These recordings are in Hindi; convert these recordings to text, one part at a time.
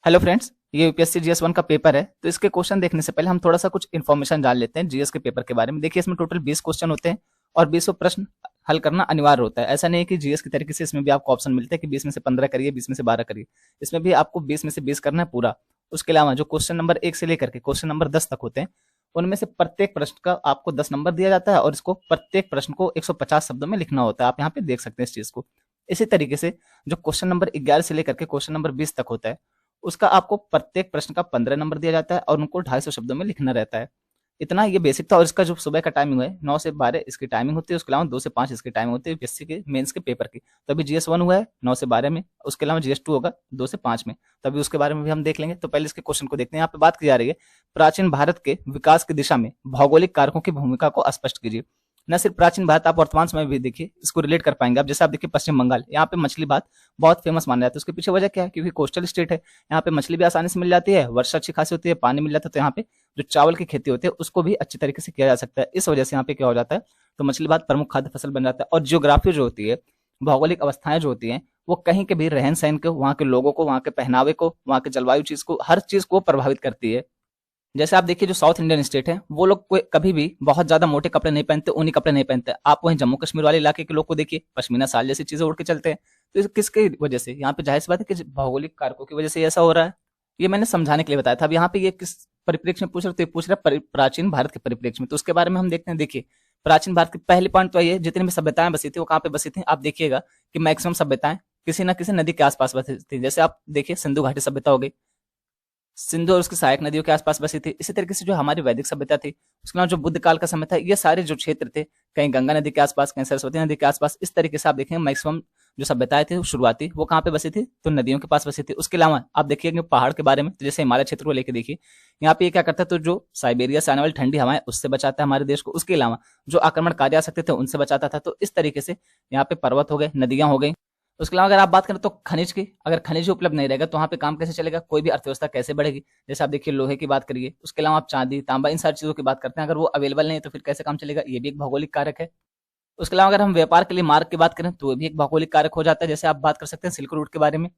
हेलो फ्रेंड्स, ये यूपीएससी जीएस 1 का पेपर है। तो इसके क्वेश्चन देखने से पहले हम थोड़ा सा कुछ इन्फॉर्मेशन जान लेते हैं जीएस के पेपर के बारे में। देखिए, इसमें टोटल 20 क्वेश्चन होते हैं और 20 प्रश्न हल करना अनिवार्य होता है। ऐसा नहीं है कि जीएस की तरीके से इसमें भी आपको ऑप्शन मिलते हैं कि 20 में से 15 करिए, 20 में से 12 करिए। इसमें भी आपको 20 में से 20 करना है पूरा। उसके अलावा जो क्वेश्चन नंबर 1 से लेकर के क्वेश्चन नंबर 10 तक होते हैं, उनमें से प्रत्येक प्रश्न का आपको 10 नंबर दिया जाता है और इसको प्रत्येक प्रश्न को 150 शब्दों में लिखना होता है। आप यहाँ पे देख सकते हैं इस चीज को। इसी तरीके से जो क्वेश्चन नंबर 11 से लेकर के क्वेश्चन नंबर 20 तक होता है, उसका आपको प्रत्येक प्रश्न का 15 नंबर दिया जाता है और उनको 250 शब्दों में लिखना रहता है। इतना ये बेसिक था। और इसका जो सुबह का टाइमिंग है 9 से 12 इसकी टाइमिंग होती है। उसके अलावा 2 से 5 इसकी टाइमिंग होती है यूपीएससी के मेंस के पेपर की। तो अभी जीएस 1 हुआ है 9 से 12 में, उसके अलावा जीएस 2 होगा 2 से 5 में। तो अभी उसके बारे में भी हम देख लेंगे। तो पहले इसके क्वेश्चन को देखते हैं। यहाँ पे बात की जा रही है, प्राचीन भारत के विकास की दिशा में भौगोलिक कारकों की भूमिका को स्पष्ट कीजिए। न सिर्फ प्राचीन भारत, आप वर्तमान समय में भी देखिए, इसको रिलेट कर पाएंगे आप। जैसे आप देखिए पश्चिम बंगाल, यहाँ पे मछली भात बहुत फेमस माना जाता है। उसके पीछे वजह क्या है? क्योंकि कोस्टल स्टेट है, यहाँ पे मछली भी आसानी से मिल जाती है, वर्षा अच्छी खासी होती है, पानी मिल जाता है। तो यहाँ पे जो चावल की खेती होती है उसको भी अच्छी तरीके से किया जा सकता है। इस वजह से यहाँ पे क्या हो जाता है, तो मछली भात प्रमुख खाद्य फसल बन जाता है। और जियोग्राफी जो होती है, भौगोलिक अवस्थाएं जो होती हैं, वो कहीं के भी रहन सहन को, वहाँ के लोगों को, वहाँ के पहनावे को, वहाँ के जलवायु चीज को, हर चीज को प्रभावित करती है। जैसे आप देखिए जो साउथ इंडियन स्टेट है, वो लोग कोई कभी भी बहुत ज्यादा मोटे कपड़े नहीं पहनते, ऊनी कपड़े नहीं पहनते। आप वहीं जम्मू कश्मीर वाले इलाके के लोग को देखिए, पश्मीना शाल जैसी चीजें उड़ के चलते हैं। तो किसकी वजह से? यहाँ पे जाहिर सी बात है कि भौगोलिक कारकों की वजह से ऐसा हो रहा है। ये मैंने समझाने के लिए बताया था। अब यहाँ पे ये किस परिप्रेक्ष्य में पूछ रहे, तो ये पूछ रहे प्राचीन भारत के परिप्रेक्ष्य में। तो उसके बारे में हम देखते हैं। देखिए, प्राचीन भारत की पहली पॉइंट तो ये, जितनी भी सभ्यताएं बसी थी वो कहाँ पे बसी थी? आप देखिएगा कि मैक्सिमम सभ्यताएं किसी न किसी नदी के आसपास बसी थी। जैसे आप देखिए सिंधु घाटी सभ्यता हो गई, सिंधु और उसकी सहायक नदियों के आसपास बसी थी। इसी तरीके से जो हमारी वैदिक सभ्यता थी, उसके अलावा जो बुद्ध काल का समय था, ये सारे जो क्षेत्र थे, कहीं गंगा नदी के आसपास, कहीं सरस्वती नदी के आसपास, इस तरीके से आप देखेंगे मैक्सिमम जो सभ्यताएं थी शुरुआती, वो कहाँ पे बसी थी? तो नदियों के पास बसी थी। उसके अलावा आप देखिएगा पहाड़ के बारे में, तो जैसे हिमालय क्षेत्र को लेकर देखिए, यहाँ पे ये क्या करता है, तो जो साइबेरिया से आने वाली ठंडी हवाएं, उससे बचाता है हमारे देश को। उसके अलावा जो आक्रमणकारी आ सकते थे उनसे बचाता था। तो इस तरीके से यहाँ पे पर्वत हो गए, नदियां हो गई। उसके अलावा अगर आप बात करें तो खनिज की, अगर खनिज उपलब्ध नहीं रहेगा तो वहाँ पे काम कैसे चलेगा, कोई भी अर्थव्यवस्था कैसे बढ़ेगी? जैसे आप देखिए लोहे की बात करिए, उसके अलावा आप चांदी, तांबा, इन सारी चीजों की बात करते हैं। अगर वो अवेलेबल नहीं है तो फिर कैसे काम चलेगा? ये भी एक भौगोलिक कारक है। उसके अलावा अगर हम व्यापार के लिए मार्ग की बात करें तो वो भी एक भौगोलिक कारक हो जाता है। जैसे आप बात कर सकते हैं सिल्क रूट के बारे में।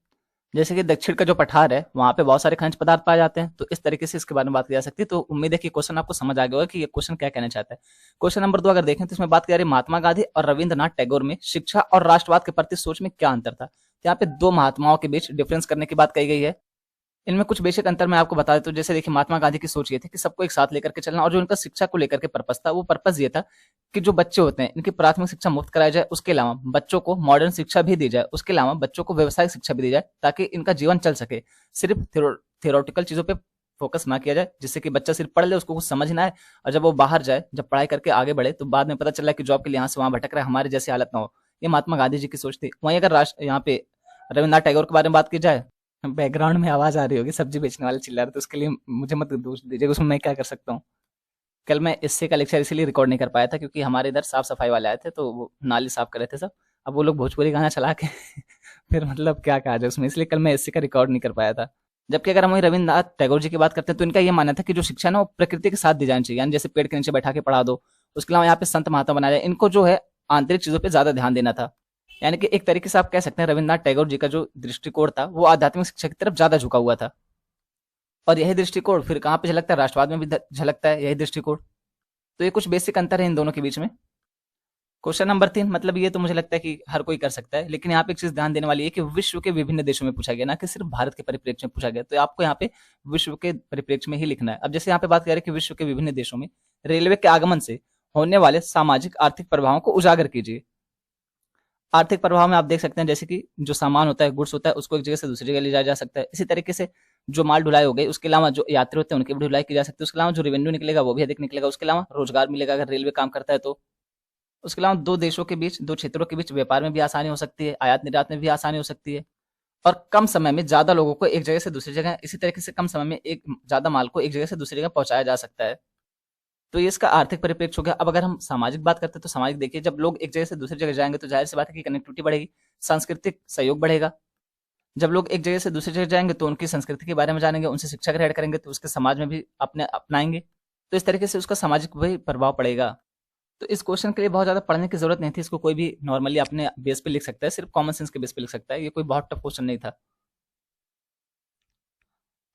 जैसे कि दक्षिण का जो पठार है, वहां पे बहुत सारे खनिज पदार्थ पाए जाते हैं। तो इस तरीके से इसके बारे में बात की जा सकती है। तो उम्मीद है कि क्वेश्चन आपको समझ आ गया होगा कि ये क्वेश्चन क्या कहना चाहता है। क्वेश्चन नंबर 2 अगर देखें तो इसमें बात की जा रही है महात्मा गांधी और रविंद्रनाथ टैगोर में शिक्षा और राष्ट्रवाद के प्रति सोच में क्या अंतर था। तो यहाँ पे दो महात्माओं के बीच डिफरेंस करने की बात कही गई है। इनमें कुछ बेसिक अंतर मैं आपको बता देता हूँ। जैसे देखिए महात्मा गांधी की सोच ये थी कि सबको एक साथ लेकर के चलना, और जो इनका शिक्षा को लेकर के पर्पस था, वो पर्पस ये था कि जो बच्चे होते हैं इनकी प्राथमिक शिक्षा मुफ्त कराई जाए, उसके अलावा बच्चों को मॉडर्न शिक्षा भी दी जाए, उसके अलावा बच्चों को व्यवसायिक शिक्षा भी दी जाए, ताकि इनका जीवन चल सके। सिर्फ थियोरटिकल चीजों पे फोकस ना किया जाए, जिससे कि बच्चा सिर्फ पढ़ ले, उसको कुछ समझ ना आए, और जब वो बाहर जाए, जब पढ़ाई करके आगे बढ़े, तो बाद में पता चला कि जॉब के लिए यहाँ से वहां भटक रहा है, हमारे जैसी हालत ना हो। ये महात्मा गांधी जी की सोच थी। वहीं अगर राष्ट्र यहाँ पे रविन्द्रनाथ टैगोर के बारे में बात की जाए, बैकग्राउंड में आवाज आ रही होगी, सब्जी बेचने वाले चिल्ला रहे, तो उसके लिए मुझे मत दोष दीजिएगा, उसमें मैं क्या कर सकता हूँ। कल मैं इससे का लेक्चर इसीलिए रिकॉर्ड नहीं कर पाया था क्योंकि हमारे इधर साफ सफाई वाले आए थे, तो वो नाली साफ कर रहे थे सब। अब वो लोग भोजपुरी गाना चला के फिर मतलब क्या कहा जाए उसमें, इसलिए कल मैं इससे का रिकॉर्ड नहीं कर पाया था। जबकि अगर हम वही रविन्द्रनाथ टैगोर जी की बात करते हैं तो इनका ये मानना था कि जो शिक्षा ना वो प्रकृति के साथ दी जानी चाहिए, यानी जैसे पेड़ के नीचे बैठा के पढ़ा दो। उसके अलावा यहाँ पे संत महात्मा बनाया जाए। इनको जो है आंतरिक चीजों पर ज्यादा ध्यान देना था। यानी कि एक तरीके से आप कह सकते हैं रविन्द्रनाथ टैगोर जी का जो दृष्टिकोण था वो आध्यात्मिक शिक्षा की तरफ ज्यादा झुका हुआ था। और यही दृष्टिकोण फिर कहाँ पे झलकता है? राष्ट्रवाद में भी झलकता है यही दृष्टिकोण। तो ये कुछ बेसिक अंतर है इन दोनों के बीच में। क्वेश्चन नंबर 3, मतलब ये तो मुझे लगता है कि हर कोई कर सकता है, लेकिन यहाँ पे एक चीज ध्यान देने वाली है कि विश्व के विभिन्न देशों में पूछा गया, ना कि सिर्फ भारत के परिप्रेक्ष्य में पूछा गया। तो आपको यहाँ पे विश्व के परिप्रेक्ष्य में ही लिखना है। अब जैसे यहाँ पे बात करें कि विश्व के विभिन्न देशों में रेलवे के आगमन से होने वाले सामाजिक आर्थिक प्रभावों को उजागर कीजिए। आर्थिक प्रभाव में आप देख सकते हैं जैसे कि जो सामान होता है, गुड्स होता है, उसको एक जगह से दूसरी जगह ले जाया जा सकता है। इसी तरीके से जो माल ढुलाई हो गई, उसके अलावा जो यात्री होते हैं उनकी भी ढुलाई की जा सकती है। उसके अलावा जो रेवेन्यू निकलेगा वो भी अधिक निकलेगा। उसके अलावा रोजगार मिलेगा अगर रेलवे काम करता है तो। उसके अलावा दो देशों के बीच, दो क्षेत्रों के बीच व्यापार में भी आसानी हो सकती है, आयात निर्यात में भी आसानी हो सकती है, और कम समय में ज्यादा लोगों को एक जगह से दूसरी जगह, इसी तरीके से कम समय में एक ज्यादा माल को एक जगह से दूसरी जगह पहुंचाया जा सकता है। तो ये इसका आर्थिक परिप्रेक्ष्य हो गया। अब अगर हम सामाजिक बात करते हैं तो सामाजिक देखिए, जब लोग एक जगह से दूसरी जगह जाएंगे तो जाहिर सी बात है कि कनेक्टिविटी बढ़ेगी, सांस्कृतिक सहयोग बढ़ेगा। जब लोग एक जगह से दूसरी जगह जाएंगे तो उनकी संस्कृति के बारे में जानेंगे, उनसे शिक्षा ग्रहण करेंगे, तो उसके समाज में भी अपने अपनाएंगे। तो इस तरीके से उसका सामाजिक भी प्रभाव पड़ेगा। तो इस क्वेश्चन के लिए बहुत ज्यादा पढ़ने की जरूरत नहीं थी। इसको कोई भी नॉर्मली अपने बेस पे लिख सकता है, सिर्फ कॉमन सेंस के बेस पे लिख सकता है। ये कोई बहुत टफ क्वेश्चन नहीं था।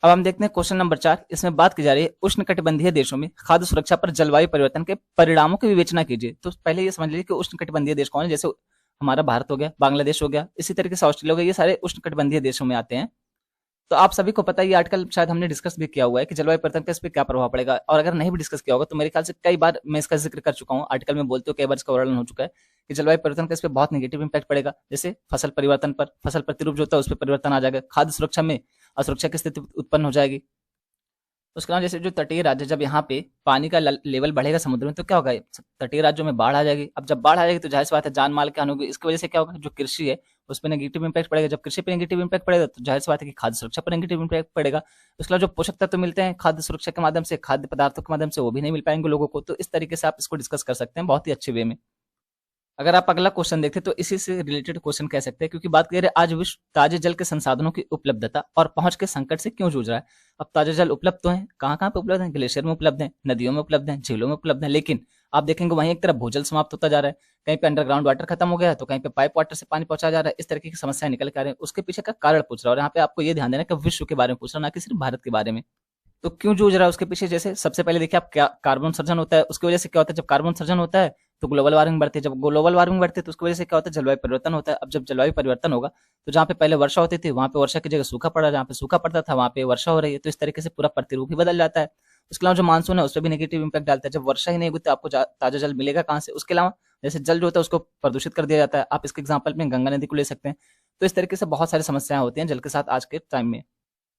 अब हम देखते हैं क्वेश्चन नंबर 4। इसमें बात की जा रही है उष्णकटिबंधीय देशों में खाद्य सुरक्षा पर जलवायु परिवर्तन के परिणामों की विवेचना कीजिए। तो पहले ये समझ लीजिए कि उष्णकटिबंधीय देश कौन है। जैसे हमारा भारत हो गया, बांग्लादेश हो गया, इसी तरीके से ऑस्ट्रेलिया हो गया, ये सारे उष्णकटिबंधीय देशों में आते हैं। तो आप सभी को पता है, ये आर्टिकल शायद हमने डिस्कस भी किया हुआ है कि जलवायु परिवर्तन का इस पे क्या प्रभाव पड़ेगा, और अगर नहीं भी डिस्कस किया होगा तो मेरे ख्याल से कई बार मैं इसका जिक्र कर चुका हूँ, आर्टिकल में बोलते हो कई बार इसका वर्णन हो चुका है कि जलवायु परिवर्तन का इस पे बहुत नेगेटिव इंपैक्ट पड़ेगा। जैसे फसल परिवर्तन पर, फसल प्रतिरूप जो होता है उस पर परिवर्तन आ जाएगा, खाद्य सुरक्षा में असुरक्षा की स्थिति उत्पन्न हो जाएगी। उसके अलावा जैसे जो तटीय राज्य, जब यहाँ पे पानी का लेवल बढ़ेगा समुद्र में तो क्या होगा, तटीय राज्यों में बाढ़ आ जाएगी। अब जब बाढ़ आ जाएगी तो जाहिर सी बात है जान माल की हानि होगी। इसकी वजह से क्या होगा, जो कृषि है उस पर नेगेटिव इंपैक्ट पड़ेगा। जब कृषि पे नेगेटिव इंपैक्ट पड़ेगा तो जाहिर सी बात है कि खाद्य सुरक्षा पर नेगेटिव इंपैक्ट पड़ेगा। उसके अलावा जो पोषक तत्व मिलते हैं खाद्य सुरक्षा के माध्यम से, खाद्य पदार्थों के माध्यम से, वो भी नहीं मिल पाएंगे लोगों को। तो इस तरीके से आप इसको डिस्कस कर सकते हैं बहुत ही अच्छे वे में। अगर आप अगला क्वेश्चन देखते तो इसी से रिलेटेड क्वेश्चन कह सकते हैं, क्योंकि बात कर रहे हैं आज विश्व ताजे जल के संसाधनों की उपलब्धता और पहुंच के संकट से क्यों जूझ रहा है। अब ताजे जल उपलब्ध तो है, कहाँ कहाँ पे उपलब्ध है, ग्लेशियर में उपलब्ध है, नदियों में उपलब्ध है, झीलों में उपलब्ध है, लेकिन आप देखेंगे वहीं एक तरफ भूजल समाप्त होता जा रहा है। कहीं पे अंडरग्राउंड वाटर खत्म हो गया है तो कहीं पे पाइप वाटर से पानी पहुंचा जा रहा है। इस तरीके की समस्याएं निकल के आ रही है। उसके पीछे का कारण पूछ रहा है, और यहाँ पे आपको ये ध्यान देना कि विश्व के बारे में पूछ रहा है, ना कि सिर्फ भारत के बारे में। तो क्यों जूझ रहा है उसके पीछे, जैसे सबसे पहले देखिए आप, क्या कार्बन उत्सर्जन होता है, उसकी वजह से क्या होता है, जब कार्बन उत्सर्जन होता है तो ग्लोबल वार्मिंग बढ़ती है। जब ग्लोबल वार्मिंग बढ़ती है तो उसकी वजह से क्या होता है, जलवायु परिवर्तन होता है। अब जब जलवायु परिवर्तन होगा तो जहाँ पे पहले वर्षा होती थी वहां पे वर्षा की जगह सूखा पड़ा, जहाँ पे सूखा पड़ता था वहां पे वर्षा हो रही है। तो इस तरीके से पूरा प्रतिरूप ही बदल जाता है। उसके अलावा जो मानसून है उस पर भी नेगेटिव इंपैक्ट डालता है। जब वर्षा ही नहीं होगी तो आपको ताजा जल मिलेगा कहाँ से। उसके अलावा जैसे जल जो होता है उसको प्रदूषित कर दिया जाता है। आप इसके एग्जाम्पल में गंगा नदी को ले सकते हैं। तो इस तरीके से बहुत सारी समस्याएं होती हैं जल के साथ आज के टाइम में।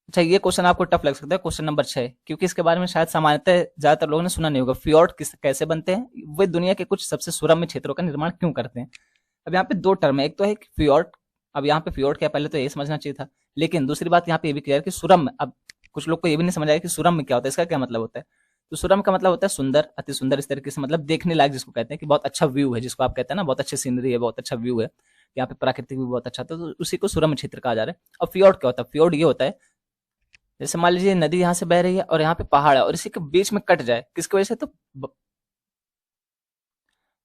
अच्छा, ये क्वेश्चन आपको टफ लग सकता है, क्वेश्चन नंबर 6, क्योंकि इसके बारे में शायद सामान्यतः ज्यादातर लोगों ने सुना नहीं होगा। फ्योर्ड कैसे बनते हैं, वे दुनिया के कुछ सबसे सुरम्य क्षेत्रों का निर्माण क्यों करते हैं। अब यहाँ पे दो टर्म है, एक तो है फ्योर्ड। अब यहाँ पे फ्योर्ड क्या, पहले तो यही समझना चाहिए था, लेकिन दूसरी बात यहाँ पे ये भी क्लियर कि सुरम्य। अब कुछ लोग को ये भी नहीं समझ आया कि सुरम्य क्या होता है, इसका क्या मतलब होता है। तो सुरम्य का मतलब होता है सुंदर, अति सुंदर, इस तरीके से, मतलब देखने लायक जिसको कहते हैं कि बहुत अच्छा व्यू है, जिसको आप कहते हैं ना बहुत अच्छी सीनरी है, बहुत अच्छा व्यू है, यहाँ पे प्राकृतिक व्यू बहुत अच्छा था, तो उसी को सुरम्य क्षेत्र कहा जा रहा है। और फ्योर्ड क्या होता है, फ्योर्ड ये होता है जैसे मान लीजिए नदी यहाँ से बह रही है और यहाँ पे पहाड़ है और इसी के बीच में कट जाए, किसकी वजह से, तो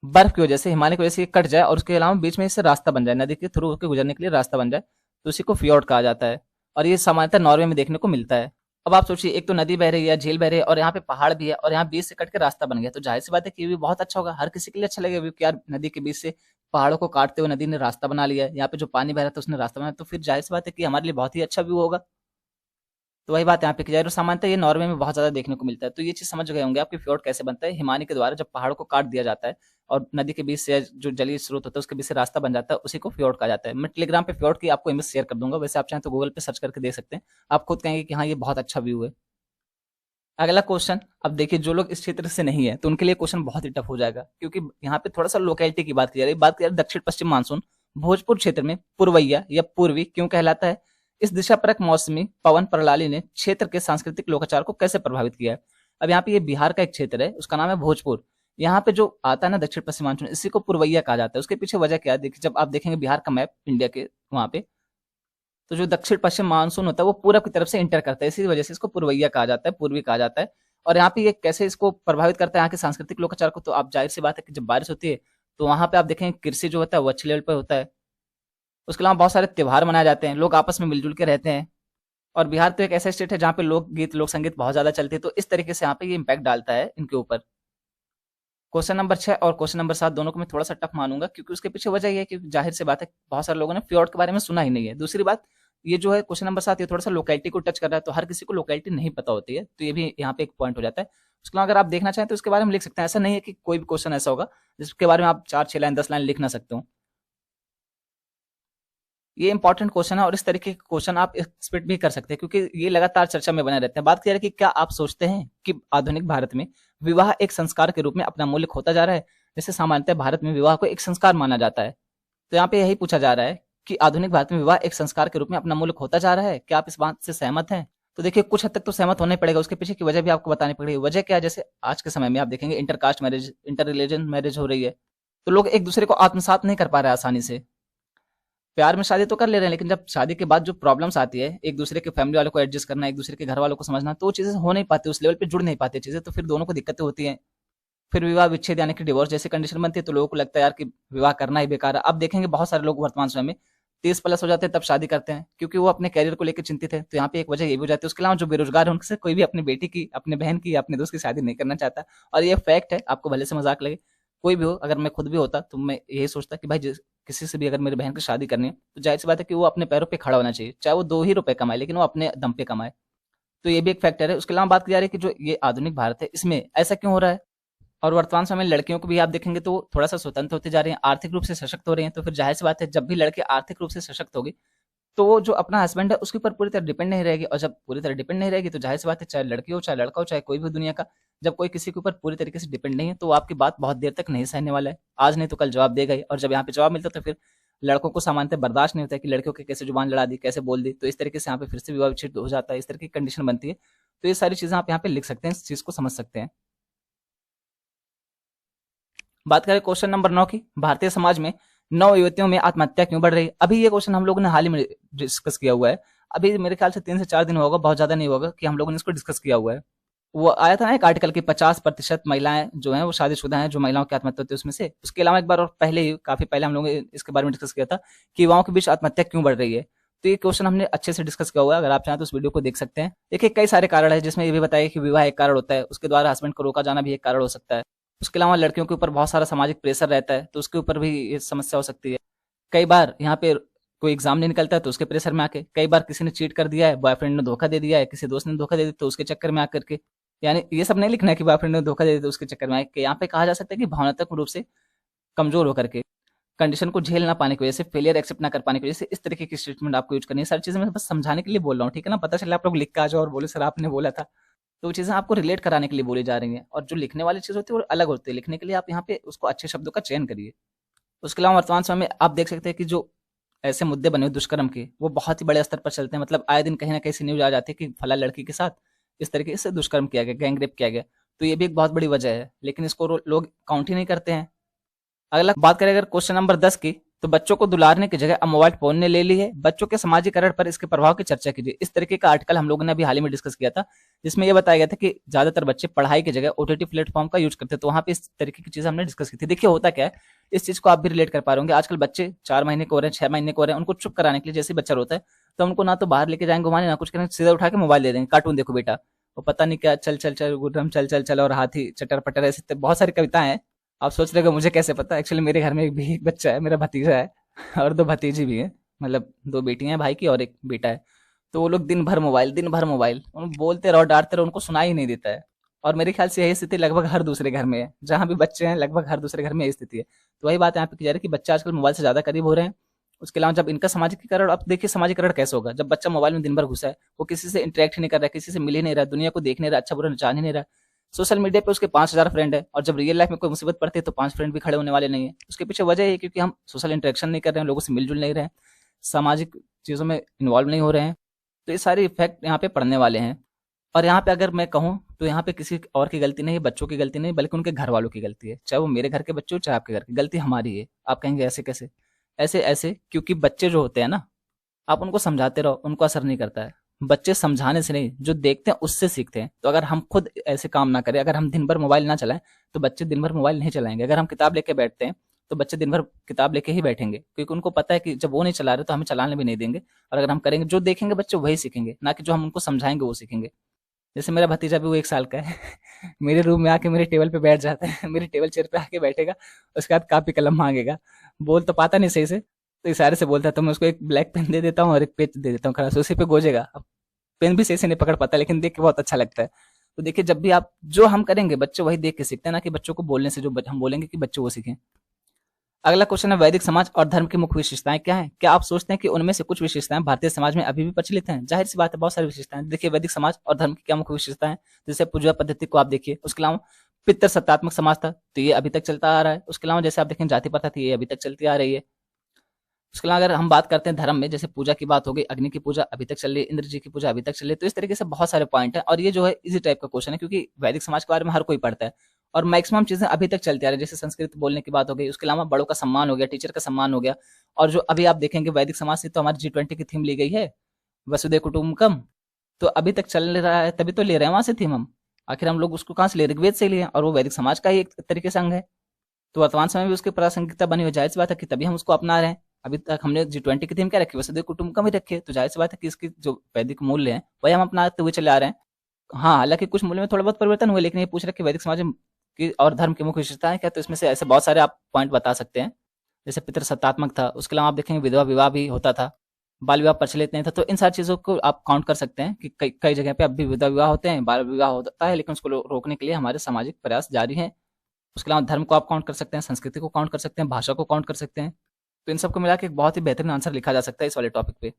बर्फ की वजह से, हिमालय की वजह से ये कट जाए, और उसके अलावा बीच में इससे रास्ता बन जाए, नदी के थ्रू होकर गुजरने के लिए रास्ता बन जाए, तो उसी को फ्योर्ड कहा जाता है। और ये सामान्यतः नॉर्वे में देखने को मिलता है। अब आप सोचिए, एक तो नदी बह रही है, झील बह रही है, और यहाँ पे पहाड़ भी है, और यहाँ बीच से कट के रास्ता बन गया, तो जाहिर सी बात है कि ये भी बहुत अच्छा होगा, हर किसी के लिए अच्छा लगेगा कि यार नदी के बीच से पहाड़ों को काटते हुए नदी ने रास्ता बना लिया है, यहाँ पे जो पानी बह रहा था उसने रास्ता बनाया, तो फिर जाहिर सी बात है कि हमारे लिए बहुत ही अच्छा व्यू होगा। तो वही बात यहाँ पे की जाए, और सामान्यतः ये नॉर्वे में बहुत ज्यादा देखने को मिलता है। तो ये चीज समझ गए होंगे आपकी, फ्योर्ड कैसे बनता है, हिमानी के द्वारा जब पहाड़ों को काट दिया जाता है और नदी के बीच से जो जलीय स्रोत होता है उसके बीच से रास्ता बन जाता है, उसी को फ्योर्ड कहा जाता है। मैं टेलीग्राम पे फ्योर्ड की आपको इमेज शेयर कर दूंगा, वैसे आप चाहें तो गूगल पे सर्च करके देख सकते हैं, आप खुद कहेंगे कि हाँ ये बहुत अच्छा व्यू है। अगला क्वेश्चन, अब देखिए जो लोग इस क्षेत्र से नहीं है तो उनके लिए क्वेश्चन बहुत ही टफ हो जाएगा, क्योंकि यहाँ पे थोड़ा सा लोकेलिटी की बात की जा रही है। बात की जा रही है दक्षिण पश्चिम मानसून भोजपुर क्षेत्र में पुरवैया या पूर्वी क्यों कहलाता है। इस दिशा परक मौसमी पवन प्रणाली ने क्षेत्र के सांस्कृतिक लोकाचार को कैसे प्रभावित किया है। अब यहाँ पे ये बिहार का एक क्षेत्र है, उसका नाम है भोजपुर। यहाँ पे जो आता है ना दक्षिण पश्चिम मानसून, इसी को पुरवैया कहा जाता है। उसके पीछे वजह क्या है, देखिए जब आप देखेंगे बिहार का मैप इंडिया के वहां पे, तो जो दक्षिण पश्चिम मानसून होता है वो पूरब की तरफ से इंटर करता है, इसी वजह से इसको पुरवैया कहा जाता है, पूर्वी कहा जाता है। और यहाँ पे ये कैसे इसको प्रभावित करता है यहाँ के सांस्कृतिक लोकाचार को, तो आप जाहिर सी बात है कि जब बारिश होती है तो वहां पे आप देखेंगे कृषि जो होता है वो अच्छे लेवल पर होता है। उसके अलावा बहुत सारे त्योहार मनाए जाते हैं, लोग आपस में मिलजुल के रहते हैं। और बिहार तो एक ऐसा स्टेट है जहाँ पे लोक गीत लोक संगीत बहुत ज्यादा चलते हैं, तो इस तरीके से यहाँ पे ये इम्पैक्ट डालता है इनके ऊपर। क्वेश्चन नंबर 6 और क्वेश्चन नंबर 7 दोनों को मैं थोड़ा सा टफ मानूंगा, क्योंकि उसके पीछे वजह ये है कि जाहिर सी बात है बहुत सारे लोगों ने फ्योर्ड के बारे में सुना ही नहीं है। दूसरी बात ये जो है क्वेश्चन नंबर 7 ये थोड़ा सा लोकेलिटी को टच कर रहा है, तो हर किसी को लोकेलिटी नहीं पता होती है, तो ये भी यहाँ पे एक पॉइंट हो जाता है। उसके अलावा अगर आप देखना चाहें तो इसके बारे में लिख सकते हैं, ऐसा नहीं है कि कोई भी क्वेश्चन ऐसा होगा जिसके बारे में आप 4-6 लाइन 10 लाइन लिख ना सकते हो। ये इंपॉर्टेंट क्वेश्चन है और इस तरीके के क्वेश्चन आप एक्सपेक्ट भी कर सकते हैं, क्योंकि ये लगातार चर्चा में बने रहते हैं। बात करें कि क्या आप सोचते हैं कि आधुनिक भारत में विवाह एक संस्कार के रूप में अपना मूल्य खोता जा रहा है। जैसे सामान्यतः भारत में विवाह को एक संस्कार माना जाता है, तो यहाँ पे यही पूछा जा रहा है कि आधुनिक भारत में विवाह एक संस्कार के रूप में अपना मूल्य खोता जा रहा है, क्या आप इस बात से सहमत हैं। तो देखिए कुछ हद तक तो सहमत होना ही पड़ेगा, उसके पीछे की वजह भी आपको बतानी पड़ेगी। वजह क्या है, जैसे आज के समय में आप देखेंगे intercaste marriage, inter religion marriage हो रही है, तो लोग एक दूसरे को आत्मसात नहीं कर पा रहे हैं आसानी से। प्यार में शादी तो कर ले रहे हैं, लेकिन जब शादी के बाद जो प्रॉब्लम्स आती है, एक दूसरे के फैमिली वालों को एडजस्ट करना, एक दूसरे के घर वालों को समझना, तो वो चीजें हो नहीं पाती, उस लेवल पे जुड़ नहीं पाती चीजें, तो फिर दोनों को दिक्कतें होती हैं। फिर विवाह विच्छेद यानी कि डिवोर्स जैसी कंडीशन बनती है, तो लोगों को लगता है यार कि विवाह करना ही बेकार है। अब देखेंगे बहुत सारे लोग वर्तमान समय में 30+ हो जाते हैं तब शादी करते हैं, क्योंकि वो अपने करियर को लेकर चिंतित है। तो यहाँ पे एक वजह ये भी हो जाती है। उसके अलावा जो बेरोजगार है उनसे कोई भी अपनी बेटी की, अपने बहन की, अपने दोस्त की शादी नहीं करना चाहता। और ये फैक्ट है, आपको भले से मजाक लगे, कोई भी हो, अगर मैं खुद भी होता तो मैं यही सोचता कि भाई किसी से भी अगर मेरी बहन की शादी करनी है तो जाहिर सी बात है कि वो अपने पैरों पे खड़ा होना चाहिए, चाहे वो 2 ही रुपए कमाए, लेकिन वो अपने दम पे कमाए। तो ये भी एक फैक्टर है। उसके अलावा बात की जा रही है कि जो ये आधुनिक भारत है इसमें ऐसा क्यों हो रहा है। और वर्तमान समय में लड़कियों को भी आप देखेंगे तो थोड़ा सा स्वतंत्र होते जा रही हैं, आर्थिक रूप से सशक्त हो रही हैं। तो फिर जाहिर सी बात है, जब भी लड़की आर्थिक रूप से सशक्त होगी तो वो जो अपना हस्बैंड है उसके ऊपर पूरी तरह डिपेंड नहीं रहेगी। और जब पूरी तरह डिपेंड नहीं रहेगी तो जाहिर सी बात है, चाहे लड़की हो, चाहे लड़का हो, चाहे कोई भी दुनिया का, जब कोई किसी के ऊपर पूरी तरीके से डिपेंड नहीं है तो वो आपकी बात बहुत देर तक नहीं सहने वाला है। आज नहीं तो कल जवाब देगा ही। और जब यहाँ पे जवाब मिलता है तो फिर लड़कों को सामान्यतः बर्दाश्त नहीं होता है कि लड़कियों की कैसे जुबान लड़ा दी, कैसे बोल दी। तो इस तरीके से यहाँ पे फिर से विवाह विच्छेद हो जाता है, इस तरह की कंडीशन बनती है। तो ये सारी चीजें आप यहाँ पे लिख सकते हैं, इस चीज को समझ सकते हैं। बात करें क्वेश्चन नंबर 9 की, भारतीय समाज में नव युवतियों में आत्महत्या क्यों बढ़ रही है। अभी ये क्वेश्चन हम लोगों ने हाल ही में डिस्कस किया हुआ है। अभी मेरे ख्याल से 3 से 4 दिन होगा, बहुत ज्यादा नहीं होगा, कि हम लोगों ने इसको डिस्कस किया हुआ है। वो आया था ना एक आर्टिकल की 50% महिलाएं जो हैं वो शादीशुदा हैं, जो महिलाओं की आत्महत्या होती है उसमें से। उसके अलावा एक बार और पहले ही, काफी पहले हम लोगों ने इसके बारे में डिस्कस किया था कि युवाओं के बीच आत्महत्या क्यों बढ़ रही है। तो ये क्वेश्चन हमने अच्छे से डिस्कस किया हुआ है, अगर आप चाहें तो उस वीडियो को देख सकते हैं। देखिए कई सारे कारण है, जिसमें ये भी बताया कि विवाह एक कारण होता है, उसके द्वारा हस्बैंड को रोका जाना भी एक कारण हो सकता है। उसके अलावा लड़कियों के ऊपर बहुत सारा सामाजिक प्रेशर रहता है, तो उसके ऊपर भी ये समस्या हो सकती है। कई बार यहाँ पे कोई एग्जाम नहीं निकलता है तो उसके प्रेशर में आके, कई बार किसी ने चीट कर दिया है, बॉयफ्रेंड ने धोखा दे दिया है, किसी दोस्त ने धोखा दे दिया तो उसके चक्कर में आकर के, यानी ये सब नहीं लिखना है कि बॉयफ्रेंड ने धोखा दे दिया तो उसके चक्कर में आके, यहाँ पे कहा जा सकता है कि भावनात्मक रूप से कमजोर होकर के, कंडीशन को झेल ना पाने की वजह से, फेलियर एक्सेप्ट ना कर पाने की वजह से, इस तरीके की स्टेटमेंट आपको यूज करनी है। सारी चीजें मैं बस समझाने के लिए बोल रहा हूँ, ठीक है ना। पता चला आप लोग लिख के आ जाओ और बोले सर आपने बोला था। तो वो चीजें आपको रिलेट कराने के लिए बोली जा रही हैं, और जो लिखने वाली चीज होती है वो अलग होती है। लिखने के लिए आप यहाँ पे उसको अच्छे शब्दों का चयन करिए। उसके अलावा वर्तमान समय में आप देख सकते हैं कि जो ऐसे मुद्दे बने हुए दुष्कर्म के, वो बहुत ही बड़े स्तर पर चलते हैं। मतलब आए दिन कहीं ना कहीं न्यूज आ जाती है कि फला लड़की के साथ इस तरीके से दुष्कर्म किया गया, गैंग रेप किया गया। तो ये भी एक बहुत बड़ी वजह है, लेकिन इसको लोग काउंट ही नहीं करते हैं। अगला बात करें अगर क्वेश्चन नंबर 10 की, तो बच्चों को दुलारने की जगह अब मोबाइल फोन ने ले ली है, बच्चों के समाजीकरण पर इसके प्रभाव की चर्चा कीजिए। इस तरीके का आर्टिकल हम लोगों ने अभी हाल ही में डिस्कस किया था, जिसमें यह बताया गया था कि ज्यादातर बच्चे पढ़ाई की जगह ओटीटी प्लेटफॉर्म का यूज करते हैं। तो वहां पे इस तरीके की चीज हमने डिस्कस की थी। देखिए होता क्या है, इस चीज को आप भी रिलेट कर पा रहे होंगे। आजकल बच्चे 4 महीने को हो रहे हैं, 6 महीने को हो रहे हैं, उनको चुप कराने के लिए जैसे बच्चा रोता है तो उनको ना तो बाहर लेके जाएंगे घुमाने, ना कुछ करेंगे, सीधा उठा के मोबाइल दे देंगे, कार्टून देखो बेटा। वो पता नहीं क्या, चल चल चल गुर्रम चल चल चल और हाथी चटर पटर, ऐसे बहुत सारी कविताएं हैं। आप सोच रहे हो मुझे कैसे पता। एक्चुअली मेरे घर में एक भी एक बच्चा है, मेरा भतीजा है और 2 भतीजी भी हैं, मतलब 2 बेटियां हैं भाई की और एक बेटा है। तो वो लोग दिन भर मोबाइल, दिन भर मोबाइल, उन बोलते रहो डांटते रहो, उनको सुनाई ही नहीं देता है। और मेरे ख्याल से यही स्थिति लगभग हर दूसरे घर में है, जहां भी बच्चे हैं लगभग हर दूसरे घर में यही स्थिति है। तो वही बात यहाँ पे की जा रही है कि बच्चे आजकल मोबाइल से ज्यादा करीब हो रहे हैं। उसके अलावा जब इनका सामाजिकरण, अब देखिए सामाजिकरण कैसे होगा जब बच्चा मोबाइल में दिन भर घुसा है, वो किसी से इंटरेक्ट ही नहीं कर रहा है, किसी से मिल ही नहीं रहा, दुनिया को देख नहीं रहा, अच्छा बुरा जान ही नहीं रहा। सोशल मीडिया पे उसके 5,000 फ्रेंड है, और जब रियल लाइफ में कोई मुसीबत पड़ती है तो 5 फ्रेंड भी खड़े होने वाले नहीं है। उसके पीछे वजह है क्योंकि हम सोशल इंटरेक्शन नहीं कर रहे हैं, लोगों से मिलजुल नहीं रहे हैं, सामाजिक चीजों में इन्वॉल्व नहीं हो रहे हैं। तो ये सारे इफेक्ट यहाँ पे पड़ने वाले हैं। और यहाँ पे अगर मैं कहूँ तो यहाँ पे किसी और की गलती नहीं है, बच्चों की गलती नहीं, बल्कि उनके घर वालों की गलती है। चाहे वो मेरे घर के बच्चे हो, चाहे आपके घर की, गलती हमारी है। आप कहेंगे ऐसे कैसे? ऐसे ऐसे क्योंकि बच्चे जो होते हैं ना, आप उनको समझाते रहो, उनको असर नहीं करता है। बच्चे समझाने से नहीं, जो देखते हैं उससे सीखते हैं। तो अगर हम खुद ऐसे काम ना करें, अगर हम दिन भर मोबाइल ना चलाएं, तो बच्चे दिन भर मोबाइल नहीं चलाएंगे। अगर हम किताब लेके बैठते हैं तो बच्चे दिन भर किताब लेके ही बैठेंगे, क्योंकि उनको पता है कि जब वो नहीं चला रहे तो हमें चलाने भी नहीं देंगे। और अगर हम करेंगे, जो देखेंगे बच्चे वही सीखेंगे, ना कि जो हम उनको समझाएंगे वो सीखेंगे। जैसे मेरा भतीजा भी, वो 1 साल का है मेरे रूम में आके मेरे टेबल पे बैठ जाता है मेरी टेबल चेयर पे आके बैठेगा, उसके बाद कापी कलम मांगेगा। बोल तो पाता नहीं सही से, तो इशारे से बोलता है। तो मैं उसको एक ब्लैक पेन दे देता हूँ और एक पेज दे देता हूँ, खड़ा उसी पे गोजेगा। अब पेन भी सही से नहीं पकड़ पाता, लेकिन देख के बहुत अच्छा लगता है। तो देखिए जब भी आप, जो हम करेंगे बच्चे वही देख के सीखते हैं, ना कि बच्चों को बोलने से जो हम बोलेंगे कि बच्चे वो सीखें। अगला क्वेश्चन है, वैदिक समाज और धर्म की मुख्य विशेषताएं क्या हैं? क्या आप सोचते हैं कि उनमें से कुछ विशेषताएं भारतीय समाज में अभी भी प्रचलित हैं? जाहिर सी बात है, बहुत सारी विशेषताएं। देखिए वैदिक समाज और धर्म की क्या मुख्य विशेषताएं, जैसे पूजा पद्धति को आप देखिए। उसके अलावा पितृ सत्तात्मक समाज था, तो ये अभी तक चलता आ रहा है। उसके अलावा जैसे आप देखें जाति प्रथा थी, ये अभी तक चलती आ रही है। उसके अलावा अगर हम बात करते हैं धर्म में, जैसे पूजा की बात हो गई, अग्नि की पूजा अभी तक चल रही है, इंद्र जी की पूजा अभी तक चल रही है। तो इस तरीके से बहुत सारे पॉइंट है, और ये जो है इजी टाइप का क्वेश्चन है, क्योंकि वैदिक समाज के बारे में हर कोई पढ़ता है और मैक्सिमम चीजें अभी तक चलती आ रही है। जैसे संस्कृत बोलने की बात हो गई, उसके अलावा बड़ों का सम्मान हो गया, टीचर का सम्मान हो गया। और जो अभी आप देखेंगे वैदिक समाज से तो हमारी G20 की थीम ली गई है, वसुधैव कुटुंबकम। तो अभी तक चल रहा है, तभी तो ले रहे हैं वहां से थीम हम। आखिर हम लोग उसको कहाँ से ले, ऋग्वेद से लिए, और वो वैदिक समाज का ही एक तरीके से अंग है। तो वर्तमान समय में भी उसकी प्रासंगिकता बनी हुई, जाहिर सी बात है कि तभी हम उसको अपना रहे हैं। अभी तक हमने G20 की थीम क्या रखी है, वसुधैव कुटुंबकम ही रखी है, तो जाहिर सी बात है कि इसकी जो वैदिक मूल्य हैं वही हम अपनाते हुए चले आ रहे हैं। हाँ, हालांकि कुछ मूल्य में थोड़ा बहुत परिवर्तन हुए, लेकिन ये पूछ रहे कि वैदिक समाज की और धर्म की मुख्य विशेषताएं क्या, तो इसमें से ऐसे बहुत सारे आप पॉइंट बता सकते हैं। जैसे पितृसत्तात्मक था, उसके अलावा आप देखेंगे विधवा विवाह भी होता था, बाल विवाह प्रचलित नहीं था, तो इन सारी चीज़ों को आप काउंट कर सकते हैं कि कई कई जगह पे अब भी विधवा विवाह होते हैं, बाल विवाह होता है, लेकिन उसको रोकने के लिए हमारे सामाजिक प्रयास जारी हैं। उसके अलावा धर्म को आप काउंट कर सकते हैं, संस्कृति को काउंट कर सकते हैं, भाषा को काउंट कर सकते हैं। तो इन सबको मिला के एक बहुत ही बेहतरीन आंसर लिखा जा सकता है इस वाले टॉपिक पे।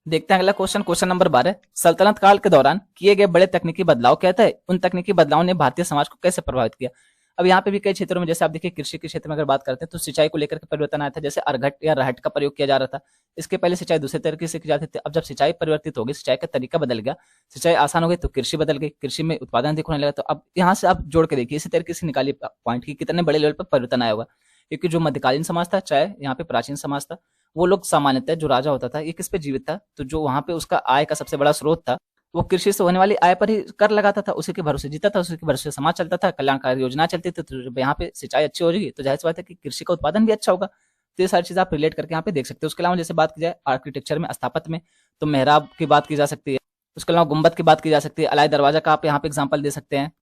देखते हैं अगला क्वेश्चन, क्वेश्चन नंबर 12। सल्तनत काल के दौरान किए गए बड़े तकनीकी बदलाव कहता है उन तकनीकी बदलावों ने भारतीय समाज को कैसे प्रभावित किया। अब यहाँ पे भी कई क्षेत्रों में, जैसे आप देखिए कृषि के क्षेत्र में अगर बात करते हैं तो सिंचाई को लेकर के परिवर्तन आया था, जैसे अर्घट या रहट का प्रयोग किया जा रहा था। इसके पहले सिंचाई दूसरे तरीके से की जाती थी, अब जब सिंचाई परिवर्तित हो गई, सिंचाई का तरीका बदल गया, सिंचाई आसान हो गई तो कृषि बदल गई, कृषि में उत्पादन अधिक होने लगा। तो अब यहाँ से आप जोड़ के देखिए, इसी तरीके से निकालिए पॉइंट की कितने बड़े लेवल पर परिवर्तन आया होगा। क्योंकि जो मध्यकालीन समाज था, चाहे यहाँ पे प्राचीन समाज था, वो लोग सामान्यतः जो राजा होता था ये किस पे जीवित था, तो जो वहां पे उसका आय का सबसे बड़ा स्रोत था वो कृषि से होने वाली आय पर ही कर लगाता था, उसी के भरोसे जीता था, उसी के भरोसे समाज चलता था, कल्याणकारी योजना चलती थी। तो जब यहाँ पे सिंचाई अच्छी हो जाएगी तो जाहिर सी बात है कि कृषि का उत्पादन भी अच्छा होगा। तो ये सारी चीज आप रिलेट करके यहाँ पे देख सकते हो। उसके अलावा जैसे बात की जाए आर्किटेक्चर में, स्थापत्य में, तो मेहराब की बात की जा सकती है, उसके अलावा गुम्बद की बात की जा सकती है, अलाई दरवाजा का आप यहाँ पे एग्जाम्पल दे सकते हैं,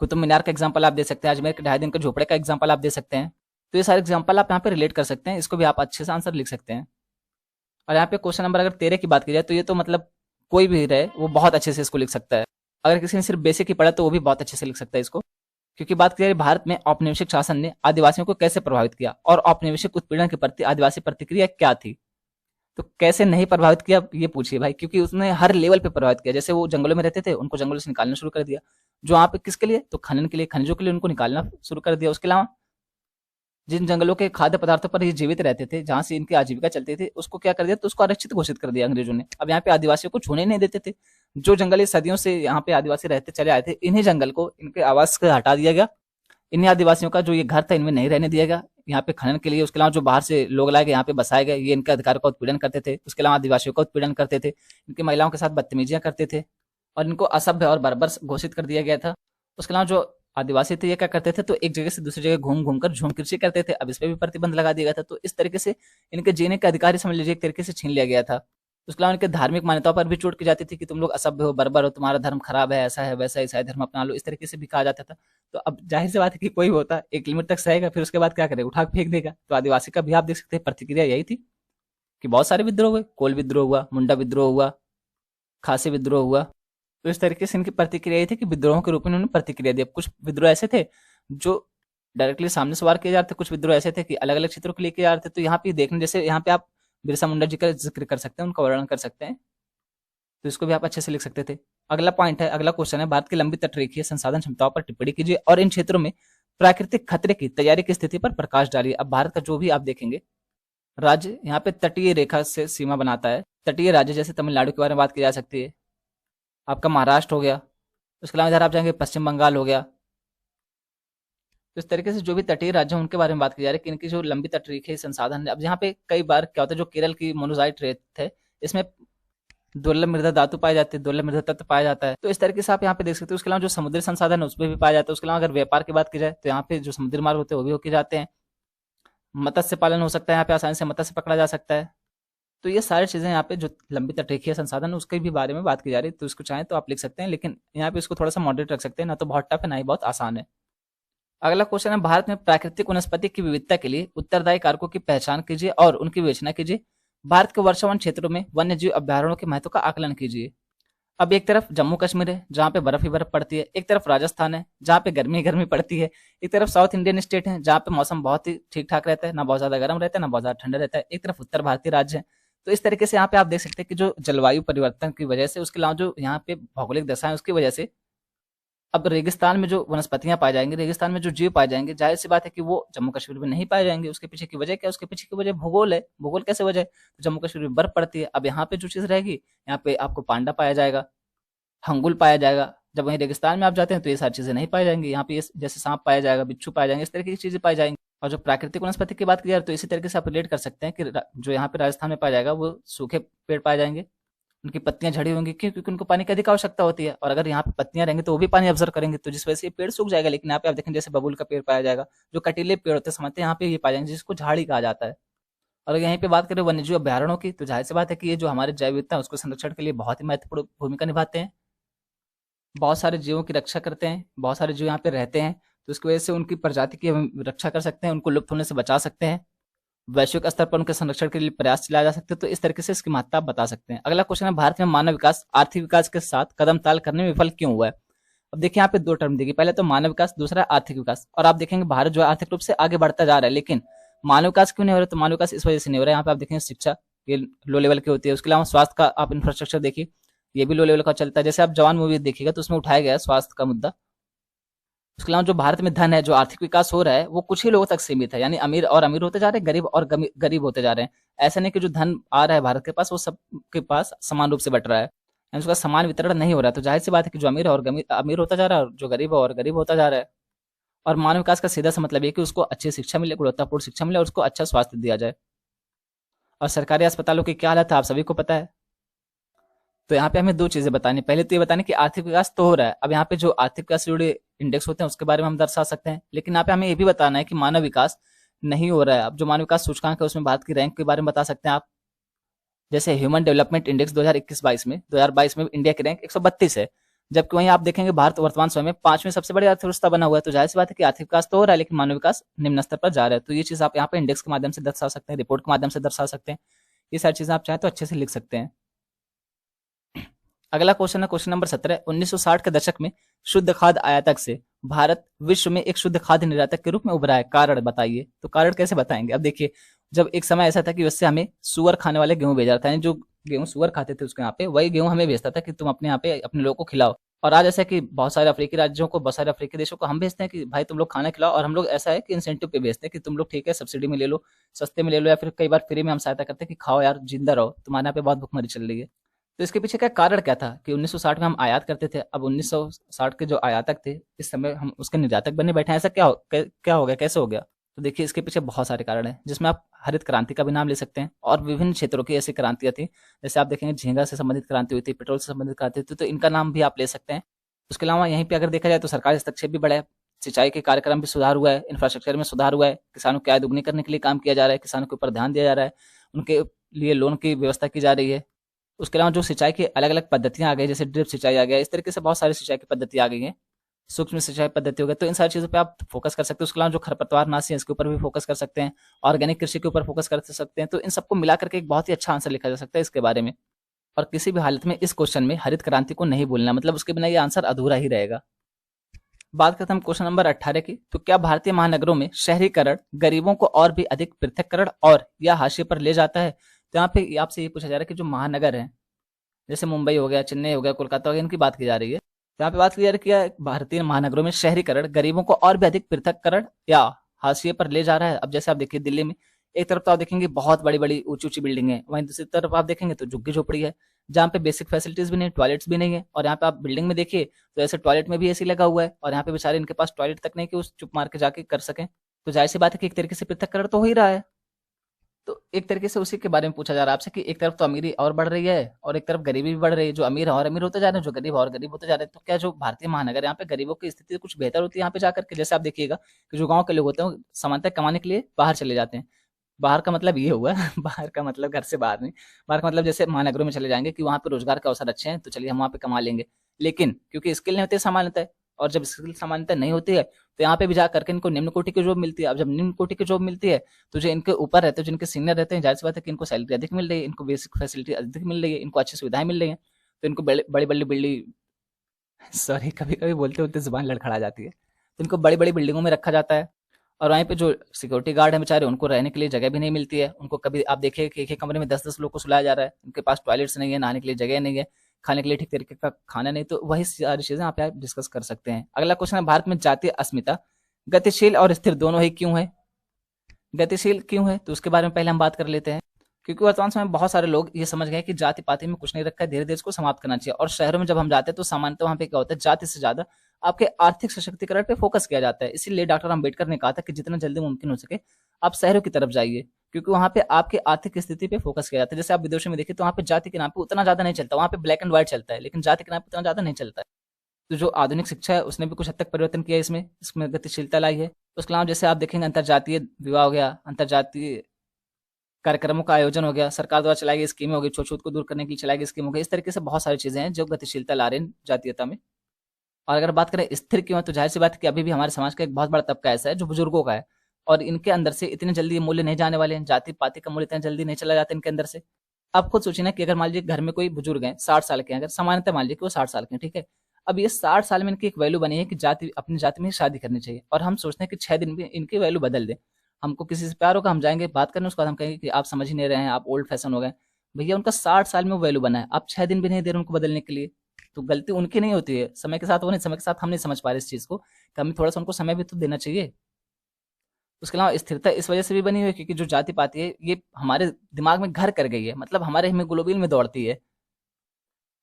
कुतुब मीनार का एग्जाम्पल आप दे सकते हैं, अजमेर के 2.5 दिन के झोपड़े का एग्जाम्पल आप दे सकते हैं। तो ये सारे एग्जाम्पल आप यहाँ पे रिलेट कर सकते हैं, इसको भी आप अच्छे से आंसर लिख सकते हैं। और यहाँ पे क्वेश्चन नंबर अगर 13 की बात की जाए तो ये तो मतलब कोई भी रहे वो बहुत अच्छे से इसको लिख सकता है। अगर किसी ने सिर्फ बेसिक ही पढ़ा तो वो भी बहुत अच्छे से लिख सकता है इसको। क्योंकि बात की जाए भारत में औपनिवेशिक शासन ने आदिवासियों को कैसे प्रभावित किया और औपनिवेशिक उत्पीड़न के प्रति आदिवासी प्रतिक्रिया क्या थी। तो कैसे नहीं प्रभावित किया ये पूछिए भाई, क्योंकि उसने हर लेवल पे प्रभावित किया। जैसे वो जंगलों में रहते थे, उनको जंगलों से निकालना शुरू कर दिया, जो वहाँ पे किसके लिए, तो खनन के लिए, खनिजों के लिए उनको निकालना शुरू कर दिया। उसके अलावा जिन जंगलों के खाद्य पदार्थों पर ये जीवित रहते थे, जहां से इनकी आजीविका चलती थी, उसको क्या कर दिया, तो उसको आरक्षित घोषित कर दिया अंग्रेजों ने। अब यहाँ पे आदिवासियों को छूने नहीं देते थे। जो जंगल सदियों से यहाँ पे आदिवासी रहते चले आए थे, इन्हीं जंगल को इनके आवास से हटा दिया गया। इन्हीं आदिवासियों का जो ये घर था इनमें नहीं रहने दिया गया यहाँ पे खनन के लिए। उसके अलावा जो बाहर से लोग लाए गए यहाँ पे बसाए गए, ये इनके अधिकार का उत्पीड़न करते थे। उसके अलावा आदिवासियों का उत्पीड़न करते थे, इनकी महिलाओं के साथ बदतमीजियां करते थे और इनको असभ्य और बर्बर घोषित कर दिया गया था। उसके अलावा जो आदिवासी थे ये क्या करते थे, तो एक जगह से दूसरी जगह घूम घूम कर झूम कृषि करते थे। अब इस पे भी प्रतिबंध लगा दिया गया था। तो इस तरीके से इनके जीने का अधिकार ही समझ लीजिए एक तरीके से छीन लिया गया था। उसके अलावा इनके धार्मिक मान्यताओं पर भी चोट की जाती थी कि तुम लोग असभ्य हो, बर्बर हो, तुम्हारा धर्म खराब है, ऐसा है वैसा है, ईसाई धर्म अपना लो, इस तरीके से भी कहा जाता था। तो अब जाहिर सी बात है कि कोई भी होता एक लिमिट तक सहेगा, फिर उसके बाद क्या करेगा, उठा के फेंक देगा। तो आदिवासी का भी आप देख सकते हैं प्रतिक्रिया यही थी कि बहुत सारे विद्रोह हुए, कोल विद्रोह हुआ, मुंडा विद्रोह हुआ, खासी विद्रोह हुआ। तो इस तरीके से इनकी प्रतिक्रिया ये थी कि विद्रोहों के रूप में उन्होंने प्रतिक्रिया दी। अब कुछ विद्रोह ऐसे थे जो डायरेक्टली सामने से वार किए जा रहे थे, कुछ विद्रोह ऐसे थे कि अलग अलग क्षेत्रों के लिए किए जा रहे थे। तो यहाँ पे देखने, जैसे यहाँ पे आप बिरसा मुंडा जी का जिक्र कर सकते हैं, उनका वर्णन कर सकते हैं, तो इसको भी आप अच्छे से लिख सकते थे। अगला पॉइंट है, अगला क्वेश्चन है, भारत की लंबी तटरेखीय संसाधन क्षमताओं पर टिप्पणी कीजिए और इन क्षेत्रों में प्राकृतिक खतरे की तैयारी की स्थिति पर प्रकाश डालिए। अब भारत का जो भी आप देखेंगे राज्य यहाँ पे तटीय रेखा से सीमा बनाता है। तटीय राज्य जैसे तमिलनाडु के बारे में बात की जा सकती है, आपका महाराष्ट्र हो गया, उसके अलावा इधर आप जाएंगे पश्चिम बंगाल हो गया। तो इस तरीके से जो भी तटीय राज्य हैं उनके बारे में बात की जा रही है कि इनकी जो लंबी तटरेखीय संसाधन है। अब यहाँ पे कई बार क्या होता है, जो केरल की मोनोजाइट रेत है, इसमें दुर्लभ मृदा धातु पाए जाते हैं, दुर्लभ मृदा तत्व पाया जाता है। तो इस तरीके से आप यहाँ पे देख सकते हो। उसके अलावा जो समुद्री संसाधन है उसमें भी पाया जाता है। उसके अलावा अगर व्यापार की बात की जाए तो यहाँ पे जो समुद्री मार्ग होते हैं वो भी होके जाते हैं। मत्स्य पालन हो सकता है, यहाँ पे आसानी से मत्स्य पकड़ा जा सकता है। तो ये सारी चीजें यहाँ पे जो लंबी तटरेखीय संसाधन है उसके भी बारे में बात की जा रही है। तो इसको चाहें तो आप लिख सकते हैं, लेकिन यहाँ पे इसको थोड़ा सा मॉडरेट रख सकते हैं, ना तो बहुत टफ है ना ही बहुत आसान है। अगला क्वेश्चन है, भारत में प्राकृतिक वनस्पति की विविधता के लिए उत्तरदायी कारकों की पहचान कीजिए और उनकी विवेचना कीजिए। भारत के वर्षावन क्षेत्रों में वन्य जीव अभ्यारण्यों के महत्व का आकलन कीजिए। अब एक तरफ जम्मू कश्मीर है जहाँ पे बर्फ ही बर्फ पड़ती है, एक तरफ राजस्थान है जहाँ पे गर्मी ही गर्मी पड़ती है, एक तरफ साउथ इंडियन स्टेट है जहाँ पे मौसम बहुत ही ठीक ठाक रहता है, ना बहुत ज्यादा गर्म रहता है ना बहुत ज्यादा ठंडा रहता है, एक तरफ उत्तर भारतीय राज्य है। तो इस तरीके से यहाँ पे आप देख सकते हैं कि जो जलवायु परिवर्तन की वजह से, उसके अलावा जो यहाँ पे भौगोलिक दशा है उसकी वजह से अब रेगिस्तान में जो वनस्पतियां पाई जाएंगी, रेगिस्तान में जो जीव पाए जाएंगे, जाहिर सी बात है कि वो जम्मू कश्मीर में नहीं पाए जाएंगे। उसके पीछे की वजह क्या है, उसके पीछे की वजह भूगोल है। भूगोल कैसे वजह है, तो जम्मू कश्मीर में बर्फ पड़ती है। अब यहाँ पे जो चीज रहेगी, यहाँ पे आपको पांडा पाया जाएगा, हंगुल पाया जाएगा। जब वहीं रेगिस्तान में आप जाते हैं तो ये सारी चीजें नहीं पाई जाएंगी। यहाँ पे जैसे सांप पाया जाएगा, बिच्छू पाया जाएंगे, इस तरीके की चीजें पाई जाएंगी। और जो प्राकृतिक वनस्पति की बात की जाए तो इसी तरीके से आप रिलेट कर सकते हैं कि जो यहाँ पे राजस्थान में पाया जाएगा वो सूखे पेड़ पाए जाएंगे, उनकी पत्तियां झड़ी होंगी, क्यों? क्योंकि उनको पानी की अधिक आवश्यकता होती है, और अगर यहाँ पे पत्तियां रहेंगी तो वो भी पानी ऑब्जर्व करेंगे, तो जिस वजह से ये पेड़ सूख जाएगा। लेकिन यहाँ पे आप देखें जैसे बबूल का पेड़ पाया जाएगा, जो कटीले पेड़ होते हैं समझते हैं, यहाँ पे ये पाए जाएंगे जिसको झाड़ी कहा जाता है। और यहीं पे बात करें वन्यजीव अभ्यारण्यों की, तो जाहिर सी बात है कि ये जो हमारे जैव विविधता है उसको संरक्षण के लिए बहुत ही महत्वपूर्ण भूमिका निभाते हैं। बहुत सारे जीवों की रक्षा करते हैं, बहुत सारे जीव यहाँ पे रहते हैं, तो इसकी वजह से उनकी प्रजाति की हम रक्षा कर सकते हैं, उनको लुप्त होने से बचा सकते हैं। वैश्विक स्तर पर उनके संरक्षण के लिए प्रयास चलाए जा सकते हैं। तो इस तरीके से इसकी महत्ता आप बता सकते हैं। अगला क्वेश्चन है, भारत में मानव विकास आर्थिक विकास के साथ कदम ताल करने में विफल क्यों हुआ है? अब देखिए यहाँ पे दो टर्म देखिए, पहले तो मानव विकास, दूसरा आर्थिक विकास। और आप देखेंगे भारत जो है आर्थिक रूप से आगे बढ़ता जा रहा है, लेकिन मानव विकास क्यों नहीं हो रहा? तो मानव विकास इस वजह से नहीं हो रहा है। यहाँ पे आप देखेंगे शिक्षा ये लो लेवल की होती है, उसके अलावा स्वास्थ्य का आप इंफ्रास्ट्रक्चर देखिए, ये भी लो लेवल का चलता है। जैसे आप जवान मूवी देखिएगा तो उसमें उठाया गया है स्वास्थ्य का मुद्दा। उसके अलावा जो भारत में धन है, जो आर्थिक विकास हो रहा है, वो कुछ ही लोगों तक सीमित है, यानी अमीर और अमीर होते जा रहे हैं, गरीब और गरीब होते जा रहे हैं। ऐसा नहीं कि जो धन आ रहा है भारत के पास वो सबके पास समान रूप से बट रहा है, यानी उसका समान वितरण नहीं हो रहा है। तो जाहिर सी बात है कि जो अमीर है और अमीर होता जा रहा है, और जो गरीब है और गरीब होता जा रहा है। और मानव विकास का सीधा सा मतलब ये कि उसको अच्छी शिक्षा मिले, गुणवत्तापूर्ण शिक्षा मिले, और उसको अच्छा स्वास्थ्य दिया जाए। और सरकारी अस्पतालों की क्या हालत है आप सभी को पता है। तो यहाँ पे हमें दो चीजें बतानी, पहले तो ये बतानी कि आर्थिक विकास तो हो रहा है। अब यहाँ पे जो आर्थिक विकास से जुड़े इंडेक्स होते हैं उसके बारे में हम दर्शा सकते हैं, लेकिन यहाँ पे हमें ये भी बताना है कि मानव विकास नहीं हो रहा है। अब जो मानव विकास सूचकांक है उसमें भारत की रैंक के बारे में बता सकते हैं आप। जैसे ह्यूमन डेवलपमेंट इंडेक्स 2021-22 में इंडिया की रैंक 132 है, जबकि वहीं आप देखेंगे भारत वर्तमान समय में 5वीं सबसे बड़ी अर्थव्यवस्था बना हुआ है। तो जाहिर सी बात है कि आर्थिक विकास तो हो रहा है, लेकिन मानव विकास निम्न स्तर पर जा रहा है। तो ये चीज आप यहाँ पे इंडेक्स के माध्यम से दर्शा सकते हैं, रिपोर्ट के माध्यम से दर्शा सकते हैं। ये सारी चीजें आप चाहें तो अच्छे से लिख सकते हैं। अगला क्वेश्चन है क्वेश्चन नंबर 17, 1960 के दशक में शुद्ध खाद्य आयातक से भारत विश्व में एक शुद्ध खाद्य निर्यातक के रूप में उभरा है, कारण बताइए। तो कारण कैसे बताएंगे? अब देखिए, जब एक समय ऐसा था कि उससे हमें सुअर खाने वाले गेहूं भेजा था, यानी जो गेहूं सुअर खाते थे उसके यहाँ पे, वही गेहूं हमें भेजता था कि तुम अपने यहाँ पे अपने लोगों को खिलाओ। और आज ऐसा है कि बहुत सारे अफ्रीकी राज्यों को, बहुत सारे अफ्रीकी देशों को हम भेजते हैं कि भाई तुम लोग खाना खिलाओ, और हम लोग ऐसा है कि इंसेंटिव पे भेजते हैं कि तुम लोग ठीक है सब्सिडी में ले लो, सस्ते में ले लो, या फिर कई बार फ्री में हम सहायता करते हैं कि खाओ यार, जिंदा रहो, तुम्हारे यहाँ पे बहुत भुखमरी चल रही है। तो इसके पीछे का कारण क्या था कि 1960 में हम आयात करते थे, अब 1960 के जो आयातक थे इस समय हम उसके निर्यातक बने बैठे हैं। ऐसा क्या हो गया, कैसे हो गया? तो देखिए इसके पीछे बहुत सारे कारण हैं, जिसमें आप हरित क्रांति का भी नाम ले सकते हैं, और विभिन्न क्षेत्रों की ऐसी क्रांतियां थी। जैसे आप देखेंगे झींगा से संबंधित क्रांति हुई थी, पेट्रोल से संबंधित क्रांति हुई थी, तो इनका नाम भी आप ले सकते हैं। उसके अलावा यहीं पे अगर देखा जाए तो सरकारी हस्तक्षेप भी बढ़ा है, सिंचाई के कार्यक्रम में सुधार हुआ है, इंफ्रास्ट्रक्चर में सुधार हुआ है, किसानों की आय दुगनी करने के लिए काम किया जा रहा है, किसानों के ऊपर ध्यान दिया जा रहा है, उनके लिए लोन की व्यवस्था की जा रही है। उसके अलावा जो सिंचाई की अलग अलग पद्धतियां आ गई, जैसे ड्रिप सिंचाई आ गया, इस तरीके से बहुत सारी सिंचाई की पद्धति आ गई है, सूक्ष्म सिंचाई पद्धति हो गई। तो इन सारी चीजों पे आप फोकस कर सकते हैं। उसके अलावा जो खरपतवार नाशी है इसके ऊपर भी फोकस कर सकते हैं, ऑर्गेनिक कृषि के ऊपर फोकस कर सकते हैं। तो इन सबको मिला करके एक बहुत ही अच्छा आंसर लिखा जा सकता है इसके बारे में। और किसी भी हालत में इस क्वेश्चन में हरित क्रांति को नहीं बोलना, मतलब उसके बिना ये आंसर अधूरा ही रहेगा। बात करते हैं हम क्वेश्चन नंबर 18 की, तो क्या भारतीय महानगरों में शहरीकरण गरीबों को और भी अधिक पृथककरण और या हाशिए पर ले जाता है? तो यहाँ पे आपसे ये पूछा जा रहा है कि जो महानगर है, जैसे मुंबई हो गया, चेन्नई हो गया, कोलकाता हो गया, इनकी बात की जा रही है। तो यहाँ पे बात की जा रही है कि भारतीय महानगरों में शहरीकरण गरीबों को और भी अधिक पृथककरण या हाशिए पर ले जा रहा है। अब जैसे आप देखिए दिल्ली में एक तरफ तो आप देखेंगे बहुत बड़ी बड़ी ऊंची ऊंची बिल्डिंग है, वहीं दूसरी तरफ आप देखेंगे तो झुग्गी झोपड़ी है, जहाँ पे बेसिक फैसिलिटीज भी नहीं, टॉयलेट्स भी नहीं है। और यहाँ पे आप बिल्डिंग में देखिए तो ऐसे टॉयलेट में भी एसी लगा हुआ है, और यहाँ पे बेचारे इनके पास टॉयलेट तक नहीं कि उस चुप मार के जाके कर सकें। तो जाहिर सी बात है कि एक तरीके से पृथककरण तो हो ही रहा है। तो एक तरीके से उसी के बारे में पूछा जा रहा है आपसे कि एक तरफ तो अमीरी और बढ़ रही है और एक तरफ गरीबी भी बढ़ रही है, जो अमीर है और अमीर होते जा रहे हैं, जो गरीब है और गरीब होते जा रहे हैं। तो क्या जो भारतीय महानगर यहाँ पे गरीबों की स्थिति कुछ बेहतर होती है यहाँ पे जाकर के? जैसे आप देखिएगा कि जो गांव के लोग होते हैं सामान्यतः कमाने के लिए बाहर चले जाते हैं। बाहर का मतलब ये हुआ बाहर का मतलब घर से बाहर नहीं, बाहर का मतलब जैसे महानगरों में चले जाएंगे कि वहाँ पे रोजगार के अवसर अच्छे हैं, तो चलिए हम वहाँ पे कमा लेंगे। लेकिन क्योंकि स्किल नहीं होती सामान्यतः, और जब स्किल सामान्यतः नहीं होती है तो यहाँ पे भी जा करके इनको निम्न कोटि की जॉब मिलती है। अब जब निम्न कोटि की जॉब मिलती है तो जो इनके ऊपर रहते हैं, जो इनके सीनियर रहते हैं, जाहिर सी बात है कि इनको सैलरी अधिक मिल रही है, इनको बेसिक फैसिलिटी अधिक मिल रही है, इनको अच्छी सुविधाएं मिल रही है। तो इनको बड़ी बड़ी बिल्डिंग सॉरी कभी कभी बोलते बोलते जुबान लड़खड़ा जाती है, तो इनको बड़ी बड़ी बिल्डिंगों में रखा जाता है। और वहीं पे जो सिक्योरिटी गार्ड है बेचारे, उनको रहने के लिए जगह भी नहीं मिलती है। उनको कभी आप देखिए कि एक एक कमरे में 10-10 लोग को सुलाया जा रहा है, उनके पास टॉयलेट्स नहीं है, नहाने के लिए जगह नहीं है, खाने के लिए ठीक तरीके का खाना नहीं। तो वही सारी चीजें आप यहाँ डिस्कस कर सकते हैं। अगला क्वेश्चन है, भारत में जातीय अस्मिता गतिशील और स्थिर दोनों ही क्यों है? गतिशील क्यों है तो उसके बारे में पहले हम बात कर लेते हैं। क्योंकि वर्तमान समय में बहुत सारे लोग ये समझ गए कि जाति पाति में कुछ नहीं रखा है, धीरे धीरे इसको समाप्त करना चाहिए। और शहरों में जब हम जाते हैं तो सामान्यतः वहाँ पे क्या होता है, जाति से ज्यादा आपके आर्थिक सशक्तिकरण पे फोकस किया जाता है। इसीलिए डॉक्टर अम्बेडकर ने कहा था कि जितना जल्दी मुमकिन हो सके आप शहरों की तरफ जाइए, क्योंकि वहाँ पे आपकी आर्थिक स्थिति पे फोकस किया जाता है। जैसे आप विदेशों में देखिए तो वहाँ पे जाति के नाम पे उतना ज्यादा नहीं चलता, वहाँ पे ब्लैक एंड व्हाइट चलता है, लेकिन जाति के नाम पे उतना ज्यादा नहीं चलता है। तो जो आधुनिक शिक्षा है उसने भी कुछ हद तक परिवर्तन किया है, इसमें गतिशीलता लाई है। उसके अलावा जैसे आप देखेंगे अंतरजातीय विवाह हो गया, अंतरजातीय कार्यक्रमों का आयोजन हो गया, सरकार द्वारा चलाई गई स्कीमें हो गई, छूत को दूर करने के लिए चलाई गई स्कीम हो गई। इस तरीके से बहुत सारी चीजें हैं जो गतिशीलता ला रहे हैं जातीयता में। और अगर बात करें स्थिर क्यों है, तो जाहिर सी बात है कि अभी भी हमारे समाज का एक बहुत बड़ा तबका ऐसा है जो बुजुर्गों का है, और इनके अंदर से इतने जल्दी ये मूल्य नहीं जाने वाले हैं, जाति पाति का मूल्य इतना जल्दी नहीं चला जाता इनके अंदर से। आप खुद सोचिए ना कि अगर मान लीजिए घर में कोई बुजुर्ग है 60 साल के हैं, अगर सामान्यतः मान लीजिए कि वो 60 साल के हैं, ठीक है। अब ये 60 साल में इनकी एक वैल्यू बनी है कि जाति, अपनी जाति में ही शादी करनी चाहिए, और हम सोचते हैं कि 6 दिन में इनकी वैल्यू बदल दें। हमको किसी से प्यार होगा, हम जाएंगे बात करने, उसके बाद हम कहेंगे कि आप समझ ही नहीं रहे हैं, आप ओल्ड फैशन हो गए। भैया उनका 60 साल में वो वैल्यू बना है, आप 6 दिन भी नहीं दे रहे उनको बदलने के लिए। तो गलती उनकी नहीं होती है, समय के साथ वो नहीं, समय के साथ हम नहीं समझ पा रहे इस चीज को कि हमें थोड़ा सा उनको समय भी तो देना चाहिए। उसके अलावा स्थिरता इस वजह से भी बनी हुई है क्योंकि जो जाति पाति है ये हमारे दिमाग में घर कर गई है, मतलब हमारे हीमोग्लोबिन में दौड़ती है।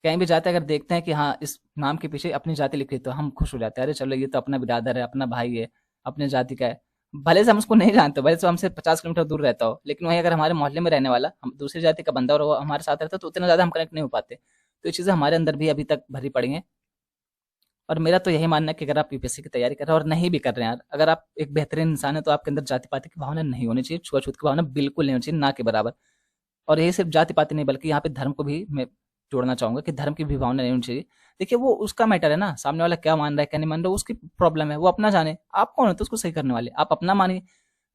कहीं भी जाते हैं अगर देखते हैं कि हाँ इस नाम के पीछे अपनी जाति लिखी है तो हम खुश हो जाते हैं, अरे चलो ये तो अपना बिरादर है, अपना भाई है, अपने जाति का है। भले से हम उसको नहीं जानते, भले से हमसे 50 किलोमीटर दूर रहता हो, लेकिन वहीं अगर हमारे मोहल्ले में रहने वाला हम दूसरी जाति का बंदा और वो हमारे साथ रहता है तो उतना ज्यादा हम कनेक्ट नहीं हो पाते। तो ये चीजें हमारे अंदर भी अभी तक भरी पड़ी हैं। और मेरा तो यही मानना है कि अगर आप यूपीएससी की तैयारी कर रहे हैं और नहीं भी कर रहे हैं यार, अगर आप एक बेहतरीन इंसान है तो आपके अंदर जाति पाति की भावना नहीं होनी चाहिए, छुआछूत की भावना बिल्कुल नहीं होनी चाहिए, ना के बराबर। और यही सिर्फ जाति पाति नहीं बल्कि यहाँ पे धर्म को भी मैं जोड़ना चाहूंगा कि धर्म की भी भावना नहीं होनी चाहिए। देखिए वो उसका मैटर है ना, सामने वाला क्या मान रहा है क्या नहीं मान रहा है उसकी प्रॉब्लम है, वो अपना जाने, आप कौन है तो उसको सही करने वाले, आप अपना मानिए।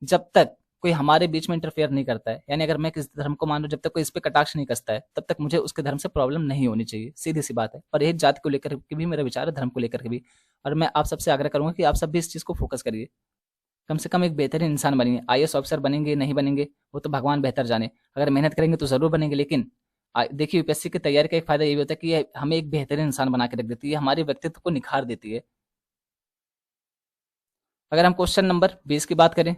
जब तक कोई हमारे बीच में इंटरफेयर नहीं करता है, यानी अगर मैं किस धर्म को मान रहा हूँ, जब तक कोई इस पे कटाक्ष नहीं कसता है तब तक मुझे उसके धर्म से प्रॉब्लम नहीं होनी चाहिए, सीधी सी बात है। और यही जाति को लेकर के भी मेरा विचार है, धर्म को लेकर के भी। और मैं आप सबसे आग्रह करूंगा कि आप सब भी इस चीज को फोकस करिए, कम से कम एक बेहतरीन इंसान बनिए। आईएएस ऑफिसर बनेंगे नहीं बनेंगे वो तो भगवान बेहतर जाने, अगर मेहनत करेंगे तो जरूर बनेंगे। लेकिन देखिए यूपीएससी की तैयारी का एक फायदा ये भी होता है कि ये हमें एक बेहतरीन इंसान बना के रख देती है, हमारे व्यक्तित्व को निखार देती है। अगर हम क्वेश्चन नंबर 20 की बात करें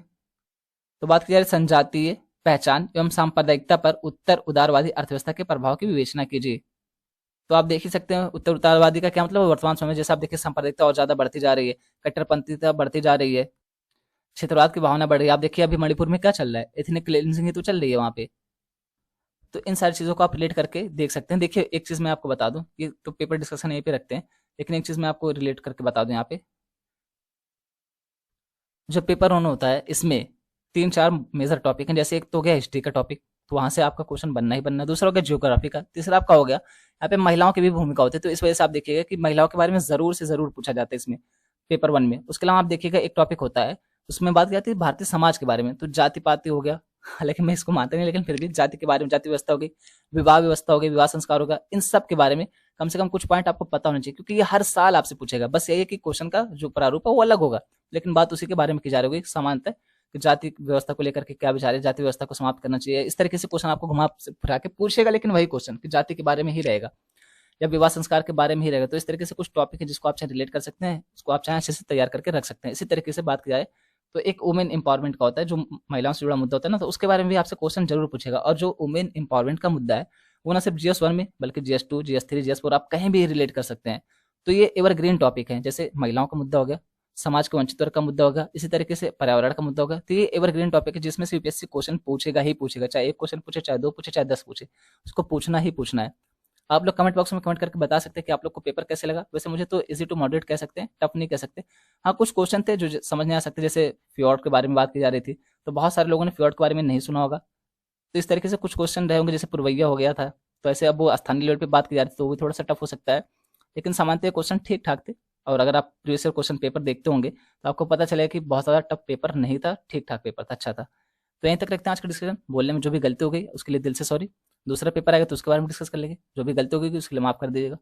तो बात की जाए संजातीय पहचान एवं सांप्रदायिकता पर उत्तर उदारवादी अर्थव्यवस्था के प्रभाव की विवेचना कीजिए। तो आप देख ही सकते हैं उत्तर उदारवादी का क्या मतलब है। वर्तमान समय में जैसे आप देखिए सांप्रदायिकता और ज्यादा बढ़ती जा रही है, कट्टरपंथीता बढ़ती जा रही है, क्षेत्रवाद की भावना बढ़ रही है। आप देखिए अभी मणिपुर में क्या चल रहा है, एथनिक क्लींजिंग ही तो चल रही है वहां पे। तो इन सारी चीजों को आप रिलेट करके देख सकते हैं। देखिए एक चीज मैं आपको बता दूं, ये तो पेपर डिस्कशन यहीं पे रखते हैं, लेकिन एक चीज मैं आपको रिलेट करके बता दूं। यहाँ पे जो पेपर वन होता है इसमें 3-4 मेजर टॉपिक हैं। जैसे एक तो हो गया हिस्ट्री का टॉपिक, तो वहां से आपका क्वेश्चन बनना ही बनना है। दूसरा हो गया ज्योग्राफी का। तीसरा आपका हो गया यहाँ पे महिलाओं की भी भूमिका होती है, तो इस वजह से आप देखिएगा कि महिलाओं के बारे में जरूर से जरूर पूछा जाता है इसमें पेपर वन में। उसके अलावा आप देखिएगा एक टॉपिक होता है उसमें बात की जाती है भारतीय समाज के बारे में, तो जाति पाति हो गया हालांकि मैं इसको मानता नहीं, लेकिन फिर भी जाति के बारे में, जाति व्यवस्था हो गई, विवाह व्यवस्था हो गई, विवाह संस्कार होगा, इन सब के बारे में कम से कम कुछ पॉइंट आपको पता होना चाहिए, क्योंकि ये हर साल आपसे पूछेगा। बस यही है कि क्वेश्चन का जो प्रारूप है वो अलग होगा, लेकिन बात उसी के बारे में की जा रही होगी समानता, कि जाति व्यवस्था को लेकर के क्या विचार है, जाति व्यवस्था को समाप्त करना चाहिए। इस तरीके से क्वेश्चन आपको घुमा फिरा के पूछेगा, लेकिन वही क्वेश्चन कि जाति के बारे में ही रहेगा या विवाह संस्कार के बारे में ही रहेगा। तो इस तरीके से कुछ टॉपिक है जिसको आप चाहे रिलेट कर सकते हैं, उसको आप चाहे अच्छे से तैयार करके रख सकते हैं। इसी तरीके से बात की जाए तो एक वुमेन इंपावरमेंट का होता है, जो महिलाओं से जुड़ा मुद्दा होता है ना, तो उसके बारे में भी आपसे क्वेश्चन जरूर पूछेगा। और जो वुमेन इंपावरमेंट का मुद्दा है वो ना सिर्फ GS1 में बल्कि GS2, GS3, GS4 आप कहीं भी रिलेट कर सकते हैं। तो ये एवरग्रीन टॉपिक है, जैसे महिलाओं का मुद्दा हो गया, समाज के वंचित वर्ग का मुद्दा होगा, इसी तरीके से पर्यावरण का मुद्दा होगा। तो ये एवरग्रीन टॉपिक है जिसमें से यूपीएससी क्वेश्चन पूछेगा ही पूछेगा, चाहे एक क्वेश्चन पूछे, चाहे 2 पूछे, चाहे 10 पूछे, उसको पूछना ही पूछना है। आप लोग कमेंट बॉक्स में कमेंट करके बता सकते हैं कि आप लोग को पेपर कैसे लगा। वैसे मुझे तो इजी टू मॉडरेट कह सकते हैं, टफ नहीं कह सकते। हाँ कुछ क्वेश्चन थे जो समझ नहीं आ सकते, जैसे फ्योर्ड के बारे में बात की जा रही थी, तो बहुत सारे लोगों ने फ्योर्ड के बारे में नहीं सुना होगा, तो इस तरीके से कुछ क्वेश्चन रहे होंगे, जैसे पुरवैया हो गया था, तो ऐसे अब वो स्थानीय लेवल पे बात की जा रही थी तो वो भी थोड़ा सा टफ हो सकता है, लेकिन सामान्यतः क्वेश्चन ठीक ठाक थे। और अगर आप प्रीवियस ईयर क्वेश्चन पेपर देखते होंगे तो आपको पता चलेगा कि बहुत ज़्यादा टफ पेपर नहीं था, ठीक ठाक पेपर था, अच्छा था। तो यहीं तक रखते हैं आज का डिस्कशन। बोलने में जो भी गलती हो गई उसके लिए दिल से सॉरी। दूसरा पेपर आएगा तो उसके बारे में डिस्कस कर लेंगे, जो भी गलती हो गई उसके लिए माफ कर दीजिएगा।